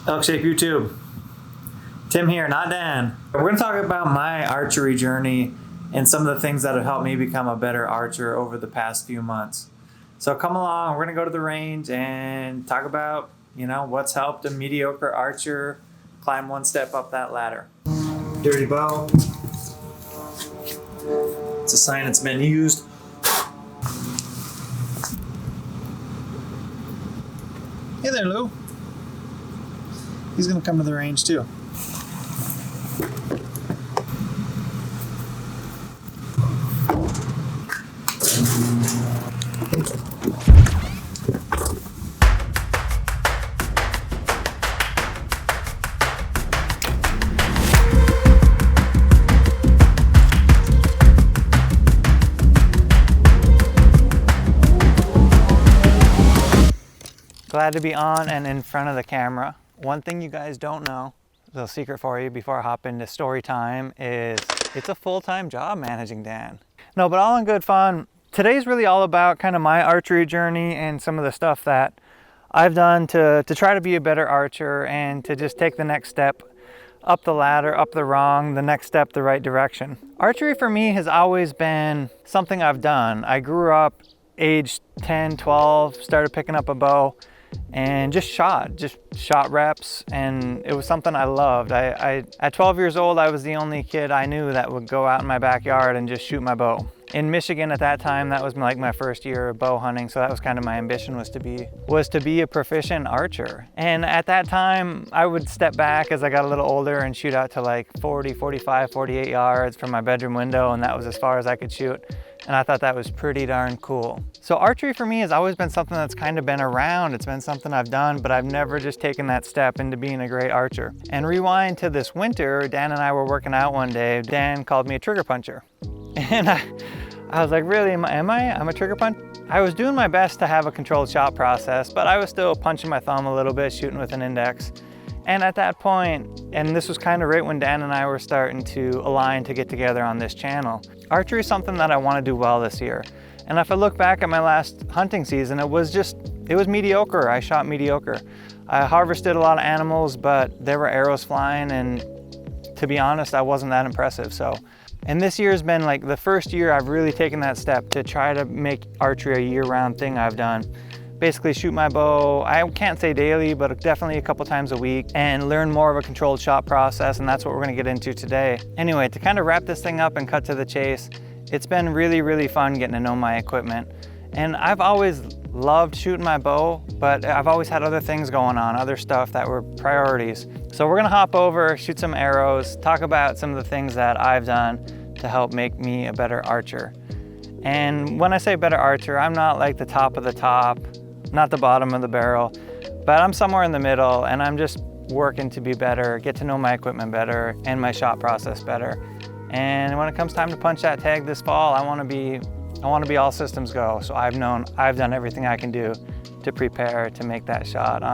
ElkShape YouTube. Tim here, not Dan. We're going to talk about my archery journey and some of the things that have helped me become a better archer over the past few months. So come along, we're going to go to the range and talk about, what's helped a mediocre archer climb one step up that ladder. Dirty bow. It's a sign it's been used. Hey there, Lou. He's going to come to the range too. Glad to be on and in front of the camera. One thing you guys don't know, a little secret for you before I hop into story time, is it's a full-time job managing Dan. No, but all in good fun. Today's really all about kind of my archery journey and some of the stuff that I've done to try to be a better archer and to just take the next step up the ladder, up the rung, the next step the right direction. Archery for me has always been something I've done. I grew up age 10, 12, started picking up a bow and just shot reps, and it was something I loved. At 12 years old, I was the only kid I knew that would go out in my backyard and just shoot my bow. In Michigan at that time, that was like my first year of bow hunting, so that was kind of my ambition, was to be a proficient archer. And at that time, I would step back as I got a little older and shoot out to like 40, 45, 48 yards from my bedroom window, and that was as far as I could shoot. And I thought that was pretty darn cool. So archery for me has always been something that's kind of been around. It's been something I've done, but I've never just taken that step into being a great archer. And rewind to this winter, Dan and I were working out one day. Dan called me a trigger puncher. And I was like, really, am I? I'm a trigger puncher? I was doing my best to have a controlled shot process, but I was still punching my thumb a little bit, shooting with an index. And at that point, and this was kind of right when Dan and I were starting to align to get together on this channel, archery is something that I want to do well this year. And if I look back at my last hunting season, it was mediocre. I shot mediocre. I harvested a lot of animals, but there were arrows flying, and to be honest, I wasn't that impressive. And this year has been like the first year I've really taken that step to try to make archery a year-round thing I've done. Basically shoot my bow, I can't say daily, but definitely a couple times a week, and learn more of a controlled shot process, and that's what we're gonna get into today. Anyway, to kind of wrap this thing up and cut to the chase, it's been really, really fun getting to know my equipment. And I've always loved shooting my bow, but I've always had other things going on, other stuff that were priorities. So we're gonna hop over, shoot some arrows, talk about some of the things that I've done to help make me a better archer. And when I say better archer, I'm not like the top of the top, not the bottom of the barrel, but I'm somewhere in the middle, and I'm just working to be better, get to know my equipment better and my shot process better. And when it comes time to punch that tag this fall, I want to be all systems go. So I've done everything I can do to prepare to make that shot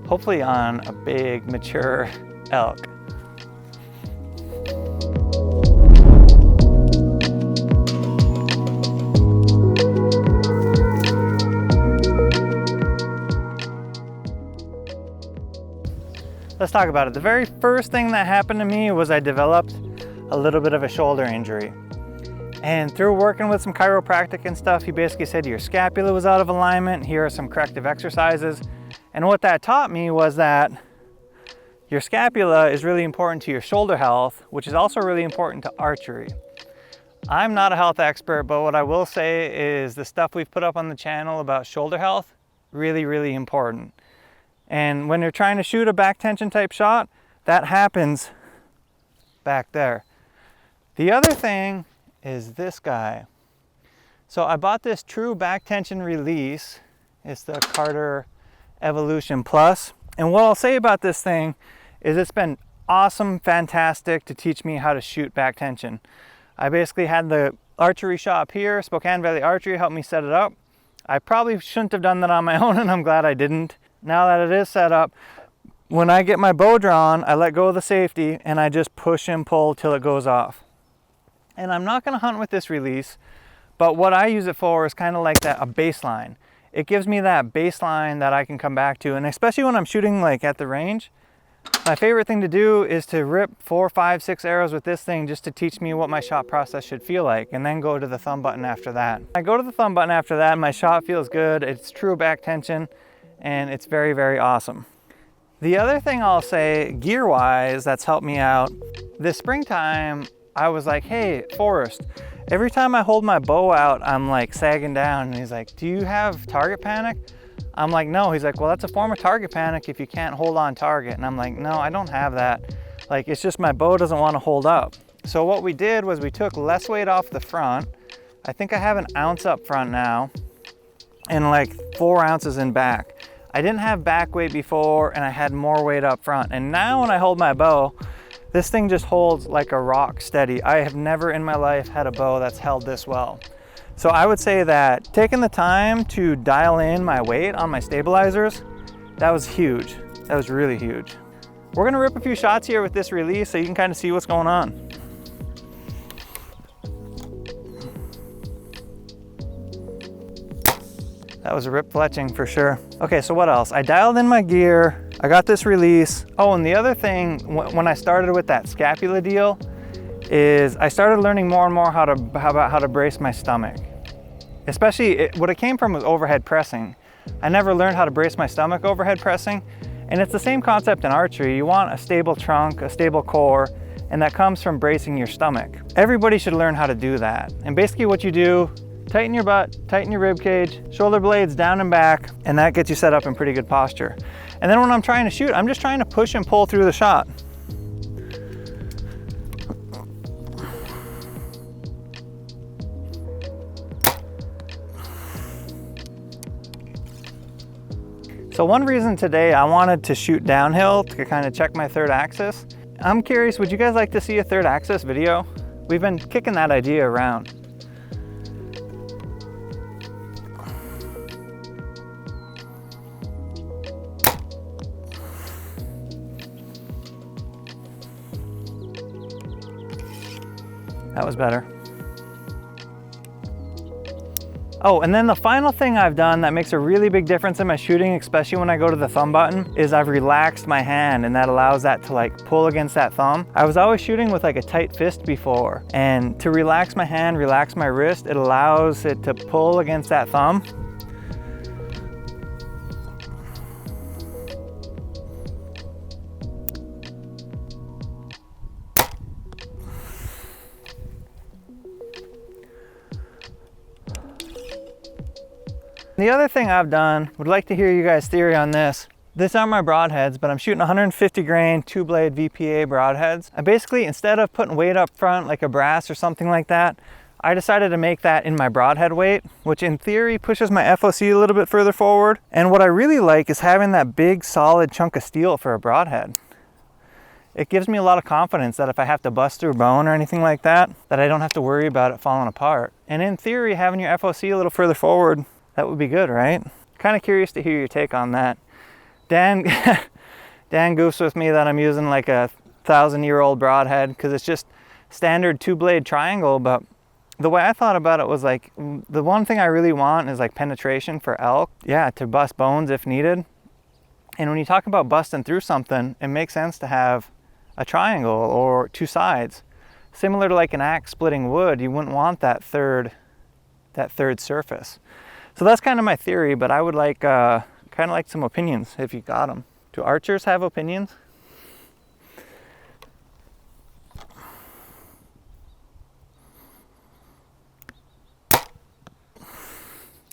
hopefully on a big, mature elk. Let's talk about it. The very first thing that happened to me was I developed a little bit of a shoulder injury. And through working with some chiropractic and stuff, he basically said your scapula was out of alignment. Here are some corrective exercises. And what that taught me was that your scapula is really important to your shoulder health, which is also really important to archery. I'm not a health expert, but what I will say is the stuff we've put up on the channel about shoulder health, really, really important. And when you're trying to shoot a back tension type shot, that happens back there. The other thing is this guy. So I bought this true back tension release. It's the Carter Evolution Plus. And what I'll say about this thing is it's been awesome, fantastic to teach me how to shoot back tension. I basically had the archery shop here, Spokane Valley Archery, helped me set it up. I probably shouldn't have done that on my own, and I'm glad I didn't. Now that it is set up, when I get my bow drawn, I let go of the safety and I just push and pull till it goes off. And I'm not gonna hunt with this release, but what I use it for is kind of like a baseline. It gives me that baseline that I can come back to, and especially when I'm shooting like at the range, My favorite thing to do is to rip 4, 5, 6 arrows with this thing just to teach me what my shot process should feel like, and then go to the thumb button after that. I go to the thumb button after that, my shot feels good, it's true back tension, and it's very, very awesome. The other thing I'll say, gear-wise, that's helped me out, this springtime, I was like, hey, Forrest, every time I hold my bow out, I'm like sagging down, and he's like, do you have target panic? I'm like, no. He's like, well, that's a form of target panic if you can't hold on target. And I'm like, no, I don't have that. Like, it's just my bow doesn't want to hold up. So what we did was we took less weight off the front. I think I have an ounce up front now and like 4 ounces in back. I didn't have back weight before and I had more weight up front. And now when I hold my bow, this thing just holds like a rock steady. I have never in my life had a bow that's held this well. So I would say that taking the time to dial in my weight on my stabilizers, that was huge. That was really huge. We're gonna rip a few shots here with this release so you can kind of see what's going on. That was a rip fletching for sure. Okay, so what else? I dialed in my gear, I got this release. Oh, and the other thing, when I started with that scapula deal, is I started learning more and more how to brace my stomach. Especially, what it came from was overhead pressing. I never learned how to brace my stomach overhead pressing. And it's the same concept in archery. You want a stable trunk, a stable core, and that comes from bracing your stomach. Everybody should learn how to do that. And basically what you do, tighten your butt, tighten your rib cage, shoulder blades down and back, and that gets you set up in pretty good posture. And then when I'm trying to shoot, I'm just trying to push and pull through the shot. So one reason today I wanted to shoot downhill to kind of check my third axis. I'm curious, would you guys like to see a third axis video? We've been kicking that idea around. That was better. Oh, and then the final thing I've done that makes a really big difference in my shooting, especially when I go to the thumb button, is I've relaxed my hand, and that allows that to like pull against that thumb. I was always shooting with like a tight fist before, and to relax my hand, relax my wrist, it allows it to pull against that thumb. The other thing I've done, would like to hear you guys' theory on this. These aren't my broadheads, but I'm shooting 150 grain 2-blade VPA broadheads. I basically, instead of putting weight up front like a brass or something like that, I decided to make that in my broadhead weight, which in theory pushes my FOC a little bit further forward. And what I really like is having that big solid chunk of steel for a broadhead. It gives me a lot of confidence that if I have to bust through bone or anything like that, that I don't have to worry about it falling apart. And in theory, having your FOC a little further forward, that would be good, right? Kind of curious to hear your take on that. Dan goofs with me that I'm using like a 1,000-year-old broadhead because it's just standard 2-blade triangle, but the way I thought about it was like, the one thing I really want is like penetration for elk. Yeah, to bust bones if needed. And when you talk about busting through something, it makes sense to have a triangle or 2 sides. Similar to like an axe splitting wood, you wouldn't want that third surface. So that's kind of my theory, but I would like kind of like some opinions if you got them. Do archers have opinions?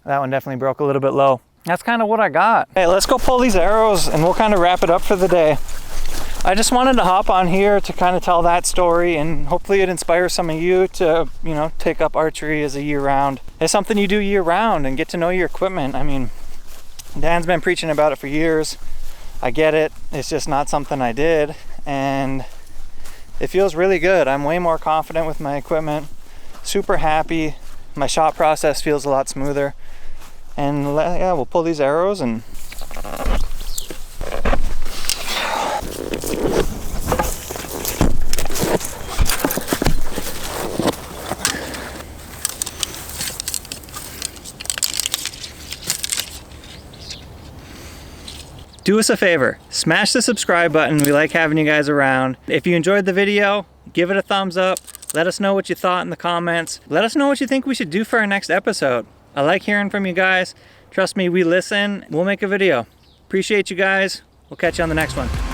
That one definitely broke a little bit low. That's kind of what I got. Hey, let's go pull these arrows and we'll kind of wrap it up for the day. I just wanted to hop on here to kind of tell that story, and hopefully it inspires some of you to, you know, take up archery as a year-round. It's something you do year-round and get to know your equipment. I mean, Dan's been preaching about it for years. I get it. It's just not something I did, and it feels really good. I'm way more confident with my equipment, super happy. My shot process feels a lot smoother. And yeah, we'll pull these arrows and do us a favor, smash the subscribe button. We like having you guys around. If you enjoyed the video, give it a thumbs up. Let us know what you thought in the comments. Let us know what you think we should do for our next episode. I like hearing from you guys. Trust me, we listen. We'll make a video. Appreciate you guys. We'll catch you on the next one.